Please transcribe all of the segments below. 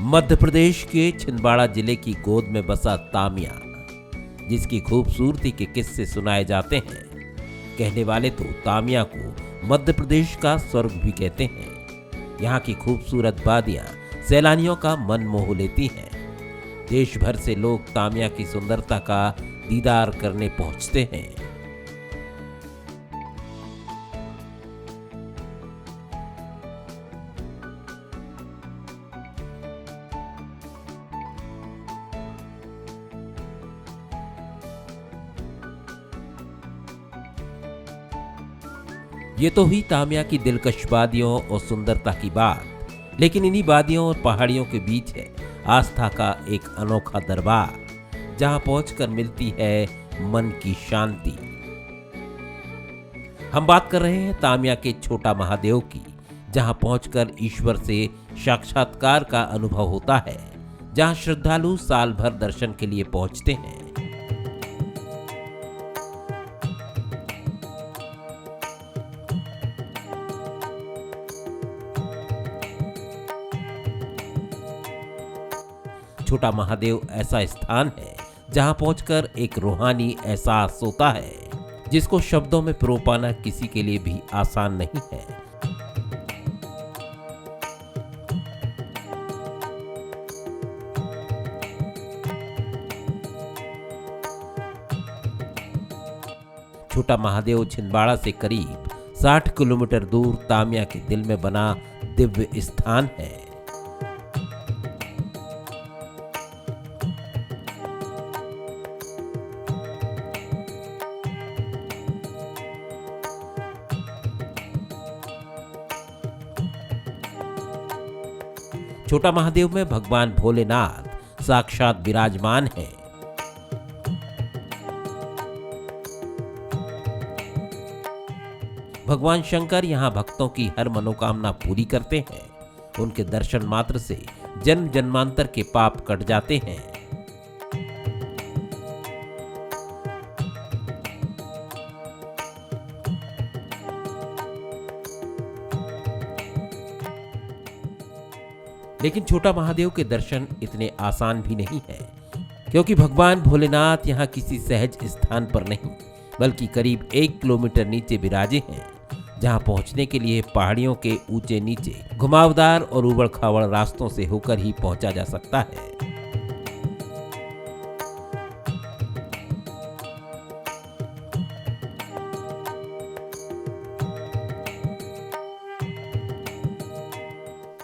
मध्य प्रदेश के छिंदवाड़ा जिले की गोद में बसा तामिया, जिसकी खूबसूरती के किस्से सुनाए जाते हैं। कहने वाले तो तामिया को मध्य प्रदेश का स्वर्ग भी कहते हैं। यहाँ की खूबसूरत वादियां सैलानियों का मन मोह लेती हैं। देश भर से लोग तामिया की सुंदरता का दीदार करने पहुंचते हैं। ये तो हुई तामिया की दिलकश वादियों और सुंदरता की बात, लेकिन इन्हीं वादियों और पहाड़ियों के बीच है आस्था का एक अनोखा दरबार, जहां पहुंचकर मिलती है मन की शांति। हम बात कर रहे हैं तामिया के छोटा महादेव की, जहां पहुंचकर ईश्वर से साक्षात्कार का अनुभव होता है, जहां श्रद्धालु साल भर दर्शन के लिए पहुंचते हैं। छोटा महादेव ऐसा स्थान है जहां पहुंचकर एक रूहानी एहसास होता है, जिसको शब्दों में पिरो पाना किसी के लिए भी आसान नहीं है। छोटा महादेव छिंदवाड़ा से करीब 60 किलोमीटर दूर तामिया के दिल में बना दिव्य स्थान है। छोटा महादेव में भगवान भोलेनाथ साक्षात विराजमान हैं। भगवान शंकर यहाँ भक्तों की हर मनोकामना पूरी करते हैं। उनके दर्शन मात्र से जन्म जन्मांतर के पाप कट जाते हैं। लेकिन छोटा महादेव के दर्शन इतने आसान भी नहीं है, क्योंकि भगवान भोलेनाथ यहाँ किसी सहज स्थान पर नहीं, बल्कि करीब 1 किलोमीटर नीचे विराजे हैं, जहाँ पहुँचने के लिए पहाड़ियों के ऊंचे नीचे घुमावदार और उबड़ खाबड़ रास्तों से होकर ही पहुंचा जा सकता है।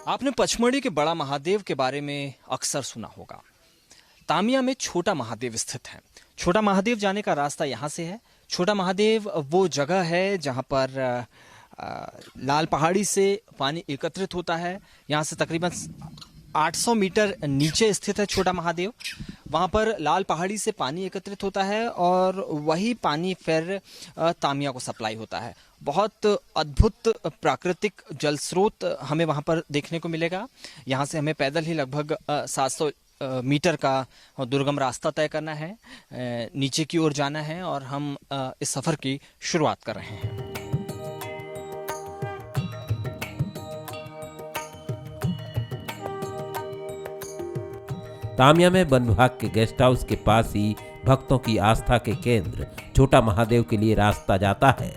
आपने पचमढ़ी के बड़ा महादेव के बारे में अक्सर सुना होगा। तामिया में छोटा महादेव स्थित है। छोटा महादेव जाने का रास्ता यहाँ से है। छोटा महादेव वो जगह है जहाँ पर लाल पहाड़ी से पानी एकत्रित होता है। यहाँ से तकरीबन 800 मीटर नीचे स्थित है छोटा महादेव। वहाँ पर लाल पहाड़ी से पानी एकत्रित होता है और वही पानी फिर तामिया को सप्लाई होता है। बहुत अद्भुत प्राकृतिक जल स्रोत हमें वहाँ पर देखने को मिलेगा। यहाँ से हमें पैदल ही लगभग 700 मीटर का दुर्गम रास्ता तय करना है, नीचे की ओर जाना है और हम इस सफ़र की शुरुआत कर रहे हैं। तामिया में वन विभाग के गेस्ट हाउस के पास ही भक्तों की आस्था के केंद्र छोटा महादेव के लिए रास्ता जाता है।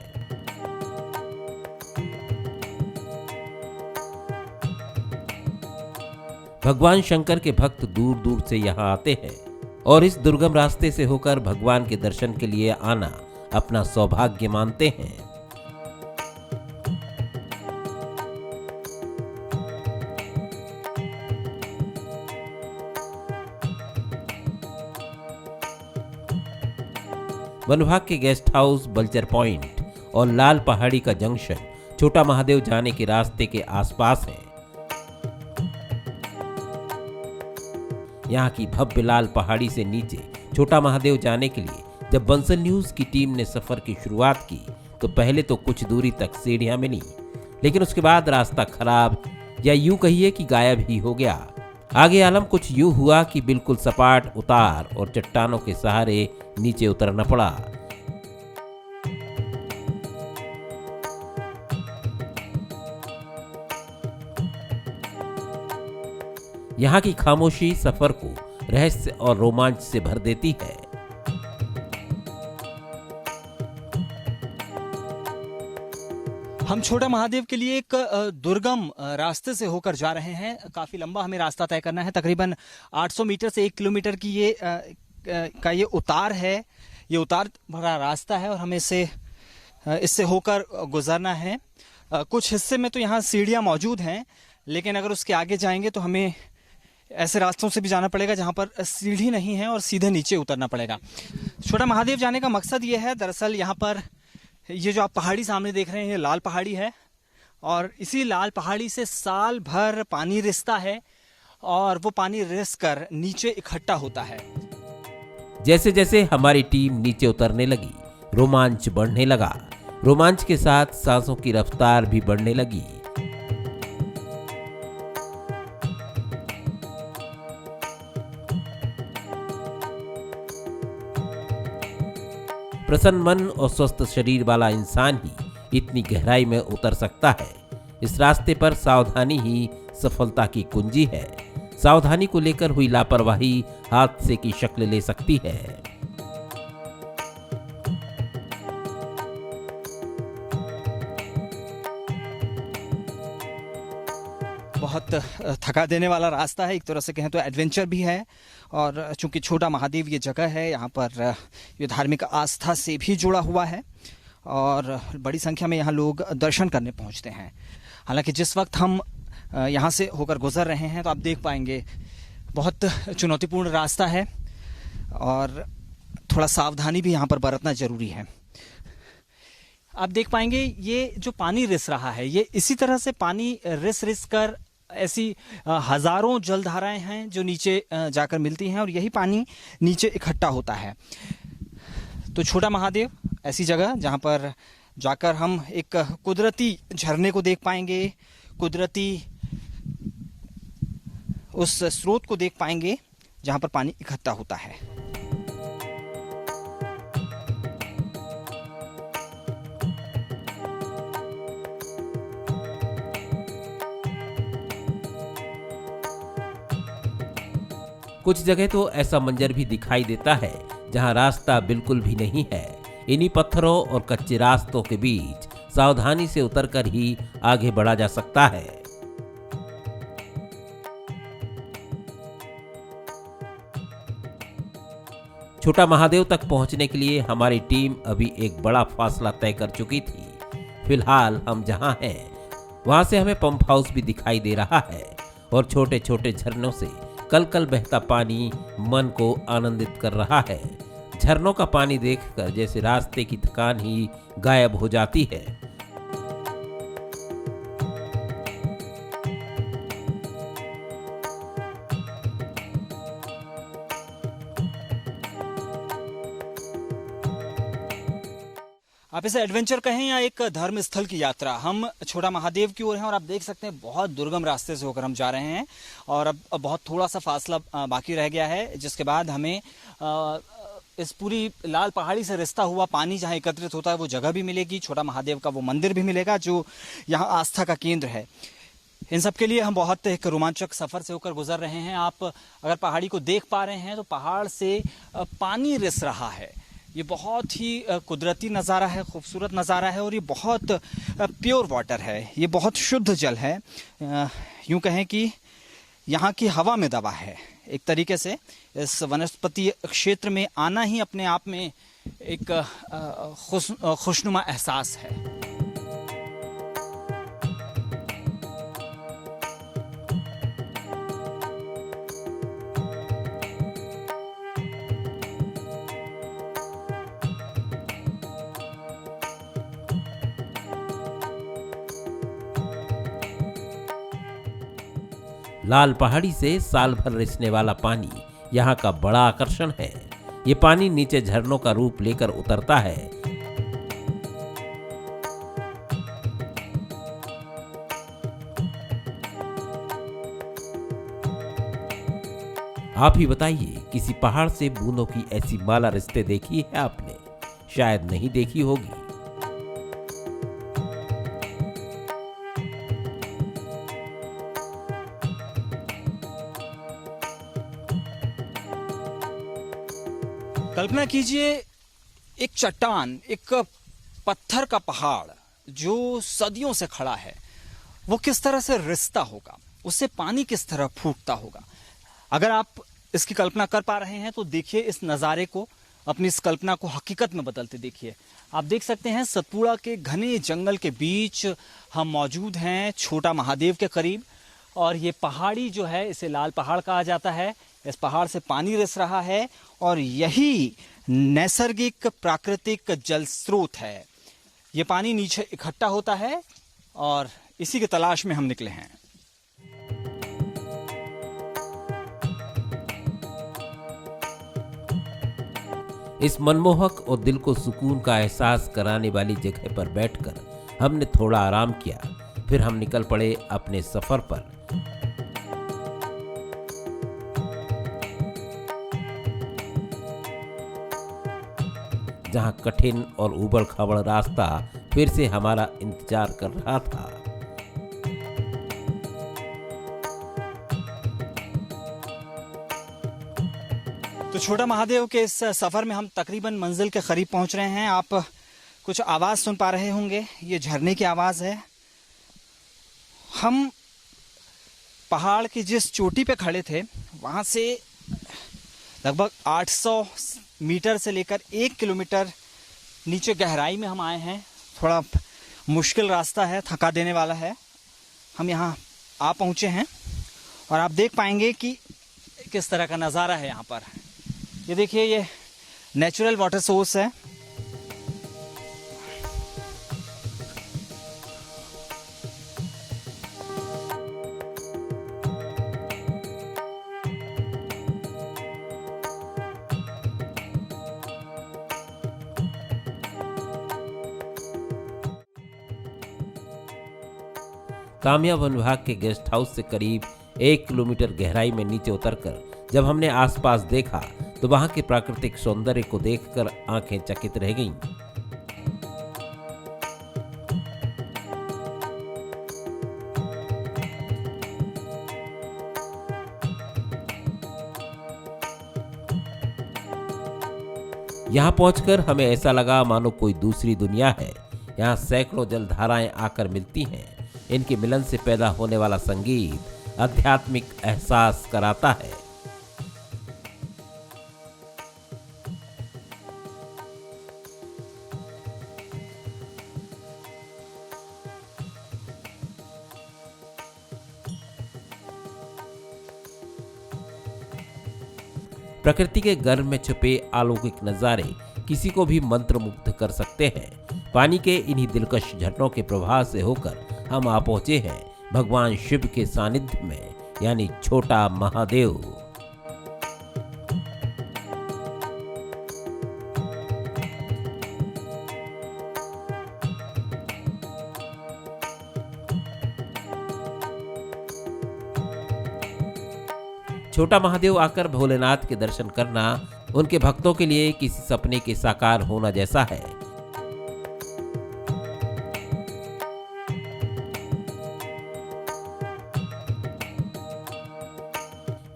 भगवान शंकर के भक्त दूर दूर से यहाँ आते हैं और इस दुर्गम रास्ते से होकर भगवान के दर्शन के लिए आना अपना सौभाग्य मानते हैं। वन विभाग के गेस्ट हाउस, बल्चर पॉइंट और लाल पहाड़ी का जंक्शन छोटा महादेव जाने के रास्ते के आसपास है। यहाँ की भव्य लाल पहाड़ी से नीचे छोटा महादेव जाने के लिए जब बंसल न्यूज की टीम ने सफर की शुरुआत की तो पहले तो कुछ दूरी तक सीढ़ियां मिली, लेकिन उसके बाद रास्ता खराब या यूं कहिए कि गायब ही हो गया। आगे आलम कुछ यूं हुआ कि बिल्कुल सपाट उतार और चट्टानों के सहारे नीचे उतरना पड़ा। यहाँ की खामोशी सफर को रहस्य और रोमांच से भर देती है। हम छोटा महादेव के लिए एक दुर्गम रास्ते से होकर जा रहे हैं। काफी लंबा हमें रास्ता तय करना है, तकरीबन 800 मीटर से 1 किलोमीटर की ये उतार है। ये उतार भरा रास्ता है और हमें इससे होकर गुजरना है। कुछ हिस्से में तो यहाँ सीढ़ियाँ मौजूद हैं, लेकिन अगर उसके आगे जाएंगे तो हमें ऐसे रास्तों से भी जाना पड़ेगा जहाँ पर सीढ़ी नहीं है और सीधे नीचे उतरना पड़ेगा। छोटा महादेव जाने का मकसद ये है, दरअसल यहाँ पर ये जो आप पहाड़ी सामने देख रहे हैं, ये लाल पहाड़ी है और इसी लाल पहाड़ी से साल भर पानी रिसता है और वो पानी रिस कर नीचे इकट्ठा होता है। जैसे जैसे हमारी टीम नीचे उतरने लगी, रोमांच बढ़ने लगा। रोमांच के साथ सांसों की रफ्तार भी बढ़ने लगी। प्रसन्न मन और स्वस्थ शरीर वाला इंसान ही इतनी गहराई में उतर सकता है। इस रास्ते पर सावधानी ही सफलता की कुंजी है। सावधानी को लेकर हुई लापरवाही हादसे की शक्ल ले सकती है। बहुत थका देने वाला रास्ता है, एक तरह से कहें तो एडवेंचर भी है। और चूंकि छोटा महादेव ये जगह है, यहाँ पर ये धार्मिक आस्था से भी जुड़ा हुआ है और बड़ी संख्या में यहाँ लोग दर्शन करने पहुँचते हैं। हालांकि जिस वक्त हम यहाँ से होकर गुजर रहे हैं तो आप देख पाएंगे बहुत चुनौतीपूर्ण रास्ता है और थोड़ा सावधानी भी यहाँ पर बरतना जरूरी है। आप देख पाएंगे ये जो पानी रिस रहा है, ये इसी तरह से पानी रिस कर ऐसी हजारों जलधाराएं हैं जो नीचे जाकर मिलती हैं और यही पानी नीचे इकट्ठा होता है। तो छोटा महादेव ऐसी जगह जहां पर जाकर हम एक कुदरती झरने को देख पाएंगे, कुदरती उस स्रोत को देख पाएंगे जहां पर पानी इकट्ठा होता है। कुछ जगह तो ऐसा मंजर भी दिखाई देता है जहां रास्ता बिल्कुल भी नहीं है। इन्हीं पत्थरों और कच्चे रास्तों के बीच सावधानी से उतरकर ही आगे बढ़ा जा सकता है। छोटा महादेव तक पहुंचने के लिए हमारी टीम अभी एक बड़ा फासला तय कर चुकी थी। फिलहाल हम जहां हैं वहां से हमें पंप हाउस भी दिखाई दे रहा है और छोटे छोटे झरनों से कल बहता पानी मन को आनंदित कर रहा है। झरनों का पानी देखकर जैसे रास्ते की थकान ही गायब हो जाती है। आप इसे एडवेंचर कहें या एक धर्म स्थल की यात्रा, हम छोटा महादेव की ओर हैं और आप देख सकते हैं बहुत दुर्गम रास्ते से होकर हम जा रहे हैं और अब बहुत थोड़ा सा फासला बाकी रह गया है, जिसके बाद हमें इस पूरी लाल पहाड़ी से रिसता हुआ पानी जहां एकत्रित होता है वो जगह भी मिलेगी, छोटा महादेव का वो मंदिर भी मिलेगा जो यहाँ आस्था का केंद्र है। इन सब के लिए हम बहुत एक रोमांचक सफर से होकर गुजर रहे हैं। आप अगर पहाड़ी को देख पा रहे हैं तो पहाड़ से पानी रिस रहा है। ये बहुत ही कुदरती नज़ारा है, खूबसूरत नज़ारा है और ये बहुत प्योर वाटर है, ये बहुत शुद्ध जल है। यूँ कहें कि यहाँ की हवा में दवा है। एक तरीके से इस वनस्पति क्षेत्र में आना ही अपने आप में एक खुशनुमा एहसास है। लाल पहाड़ी से साल भर रिसने वाला पानी यहाँ का बड़ा आकर्षण है। ये पानी नीचे झरनों का रूप लेकर उतरता है। आप ही बताइए, किसी पहाड़ से बूंदों की ऐसी माला रिश्ते देखी है आपने? शायद नहीं देखी होगी। कल्पना कीजिए एक चट्टान, एक पत्थर का पहाड़ जो सदियों से खड़ा है, वो किस तरह से रिसता होगा, उससे पानी किस तरह फूटता होगा। अगर आप इसकी कल्पना कर पा रहे हैं तो देखिए इस नज़ारे को, अपनी इस कल्पना को हकीकत में बदलते देखिए। आप देख सकते हैं सतपुड़ा के घने जंगल के बीच हम मौजूद हैं, छोटा महादेव के करीब। और ये पहाड़ी जो है इसे लाल पहाड़ कहा जाता है। इस पहाड़ से पानी रिस रहा है और यही नैसर्गिक प्राकृतिक जल स्रोत है। ये पानी नीचे इकट्ठा होता है और इसी की तलाश में हम निकले हैं। इस मनमोहक और दिल को सुकून का एहसास कराने वाली जगह पर बैठकर हमने थोड़ा आराम किया। फिर हम निकल पड़े अपने सफर पर। जहां कठिन और उबड़ खाबड़ रास्ता फिर से हमारा इंतजार कर रहा था। तो छोटा महादेव के इस सफर में हम तकरीबन मंजिल के करीब पहुंच रहे हैं। आप कुछ आवाज सुन पा रहे होंगे, ये झरने की आवाज है। हम पहाड़ की जिस चोटी पे खड़े थे वहां से लगभग 800 मीटर से लेकर 1 किलोमीटर नीचे गहराई में हम आए हैं। थोड़ा मुश्किल रास्ता है, थका देने वाला है। हम यहाँ आ पहुँचे हैं और आप देख पाएंगे कि किस तरह का नज़ारा है यहाँ पर। ये देखिए, ये नेचुरल वाटर सोर्स है। तामिया वन विभाग के गेस्ट हाउस से करीब 1 किलोमीटर गहराई में नीचे उतरकर जब हमने आसपास देखा तो वहां के प्राकृतिक सौंदर्य को देखकर आंखें चकित रह गईं। यहां पहुंचकर हमें ऐसा लगा मानो कोई दूसरी दुनिया है। यहां सैकड़ों जलधाराएं आकर मिलती हैं। इनके मिलन से पैदा होने वाला संगीत आध्यात्मिक एहसास कराता है। प्रकृति के गर्भ में छुपे अलौकिक नजारे किसी को भी मंत्रमुग्ध कर सकते हैं। पानी के इन्हीं दिलकश झरनों के प्रवाह से होकर हम आ पहुंचे हैं भगवान शिव के सानिध्य में, यानी छोटा महादेव। छोटा महादेव आकर भोलेनाथ के दर्शन करना उनके भक्तों के लिए किसी सपने के साकार होना जैसा है।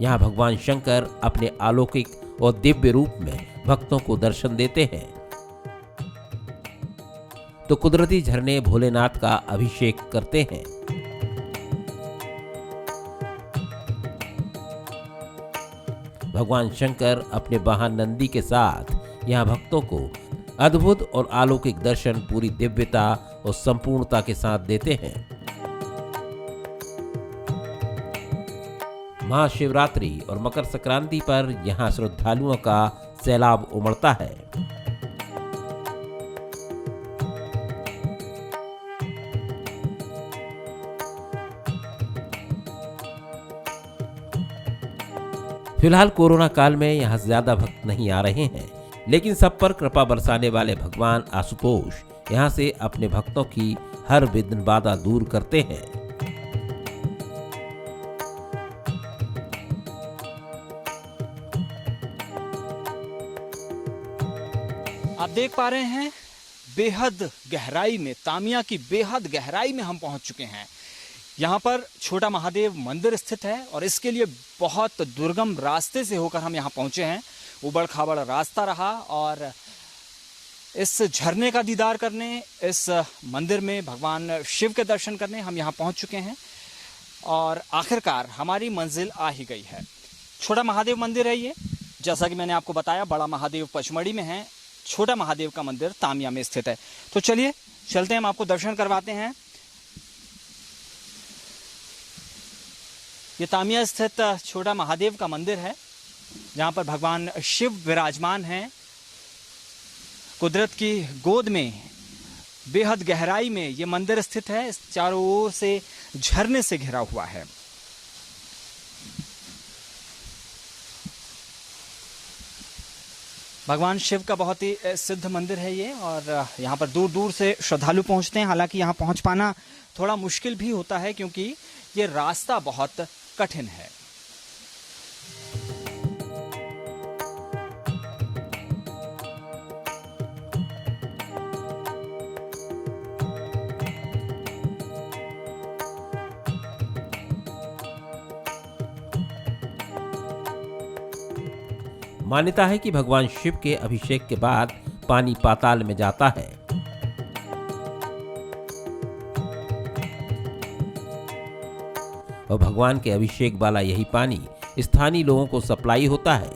यहाँ भगवान शंकर अपने अलौकिक और दिव्य रूप में भक्तों को दर्शन देते हैं, तो कुदरती झरने भोलेनाथ का अभिषेक करते हैं। भगवान शंकर अपने वाहन नंदी के साथ यहाँ भक्तों को अद्भुत और अलौकिक दर्शन पूरी दिव्यता और संपूर्णता के साथ देते हैं। महाशिवरात्रि और मकर संक्रांति पर यहाँ श्रद्धालुओं का सैलाब उमड़ता है। फिलहाल कोरोना काल में यहाँ ज्यादा भक्त नहीं आ रहे हैं, लेकिन सब पर कृपा बरसाने वाले भगवान आशुतोष यहाँ से अपने भक्तों की हर विघ्न बाधा दूर करते हैं। आप देख पा रहे हैं बेहद गहराई में, तामिया की बेहद गहराई में हम पहुंच चुके हैं। यहाँ पर छोटा महादेव मंदिर स्थित है और इसके लिए बहुत दुर्गम रास्ते से होकर हम यहाँ पहुंचे हैं। उबड़ खाबड़ रास्ता रहा और इस झरने का दीदार करने, इस मंदिर में भगवान शिव के दर्शन करने हम यहाँ पहुँच चुके हैं और आखिरकार हमारी मंजिल आ ही गई है। छोटा महादेव मंदिर है ये, जैसा कि मैंने आपको बताया बड़ा महादेव पचमढ़ी में है, छोटा महादेव का मंदिर तामिया में स्थित है। तो चलिए चलते हैं, हम आपको दर्शन करवाते हैं। ये तामिया स्थित छोटा महादेव का मंदिर है जहाँ पर भगवान शिव विराजमान हैं। कुदरत की गोद में बेहद गहराई में ये मंदिर स्थित है। इस चारों ओर से झरने से घिरा हुआ है। भगवान शिव का बहुत ही सिद्ध मंदिर है ये और यहाँ पर दूर दूर से श्रद्धालु पहुँचते हैं। हालांकि यहाँ पहुँच पाना थोड़ा मुश्किल भी होता है क्योंकि ये रास्ता बहुत कठिन है। मान्यता है कि भगवान शिव के अभिषेक के बाद पानी पाताल में जाता है और भगवान के अभिषेक वाला यही पानी स्थानीय लोगों को सप्लाई होता है।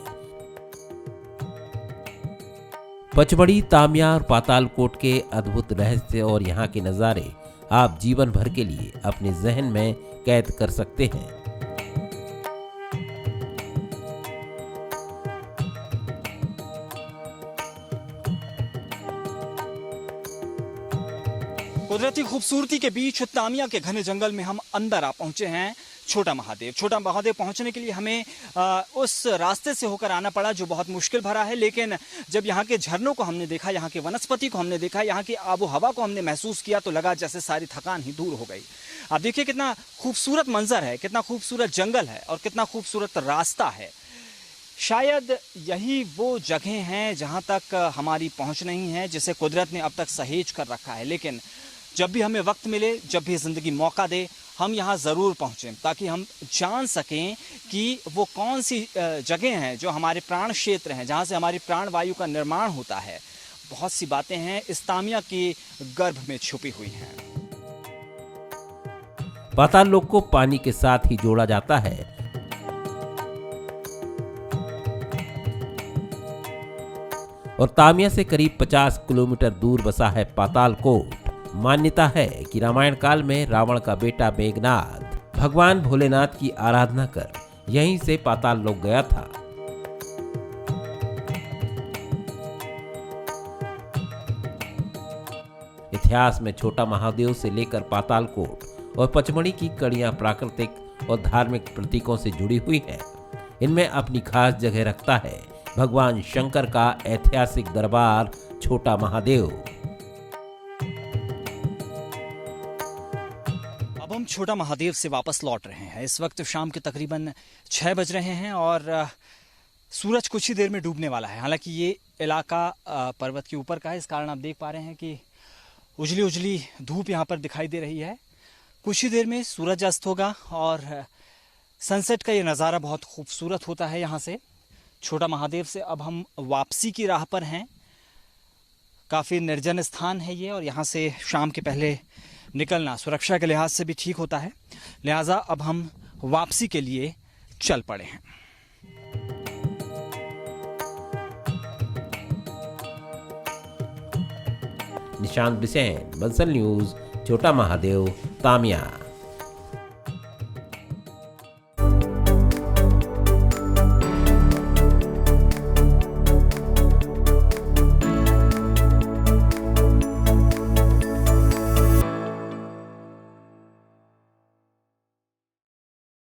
पचमढ़ी, तामिया और पातालकोट के अद्भुत रहस्य और यहाँ के नज़ारे आप जीवन भर के लिए अपने जहन में कैद कर सकते हैं। कुदरती खूबसूरती के बीच तामिया के घने जंगल में हम अंदर आ पहुंचे हैं। छोटा महादेव पहुंचने के लिए हमें उस रास्ते से होकर आना पड़ा जो बहुत मुश्किल भरा है, लेकिन जब यहाँ के झरनों को हमने देखा, यहाँ के वनस्पति को हमने देखा, यहाँ की आबो हवा को हमने महसूस किया तो लगा जैसे सारी थकान ही दूर हो गई। आप देखिए कितना खूबसूरत मंजर है, कितना खूबसूरत जंगल है और कितना खूबसूरत रास्ता है। शायद यही वो जगह हैं जहाँ तक हमारी पहुँच नहीं है, जिसे कुदरत ने अब तक सहेज कर रखा है। लेकिन जब भी हमें वक्त मिले, जब भी ज़िंदगी मौका दे, हम यहाँ ज़रूर पहुँचें ताकि हम जान सकें कि वो कौन सी जगह हैं जो हमारे प्राण क्षेत्र हैं, जहाँ से हमारी प्राण वायु का निर्माण होता है। बहुत सी बातें हैं इस तामिया के गर्भ में छुपी हुई हैं। पाताल लोक को पानी के साथ ही जोड़ा जाता है और तामिया से करीब 50 किलोमीटर दूर बसा है पातालकोट। मान्यता है कि रामायण काल में रावण का बेटा मेघनाद भगवान भोलेनाथ की आराधना कर यहीं से पाताल लोक गया था। इतिहास में छोटा महादेव से लेकर पातालकोट और पचमढ़ी की कड़ियां प्राकृतिक और धार्मिक प्रतीकों से जुड़ी हुई हैं। इनमें अपनी खास जगह रखता है भगवान शंकर का ऐतिहासिक दरबार छोटा महादेव। अब हम छोटा महादेव से वापस लौट रहे हैं। इस वक्त शाम के तकरीबन 6 बज रहे हैं और सूरज कुछ ही देर में डूबने वाला है। हालांकि ये इलाका पर्वत के ऊपर का है, इस कारण आप देख पा रहे हैं कि उजली उजली धूप यहाँ पर दिखाई दे रही है। कुछ ही देर में सूरज अस्त होगा और सनसेट का ये नज़ारा बहुत खूबसूरत होता है। यहाँ से छोटा महादेव से अब हम वापसी की राह पर हैं। काफ़ी निर्जन स्थान है ये और यहाँ से शाम के पहले निकलना सुरक्षा के लिहाज से भी ठीक होता है, लिहाजा अब हम वापसी के लिए चल पड़े हैं। निशांत बिसेन, बंसल न्यूज, छोटा महादेव, तामिया।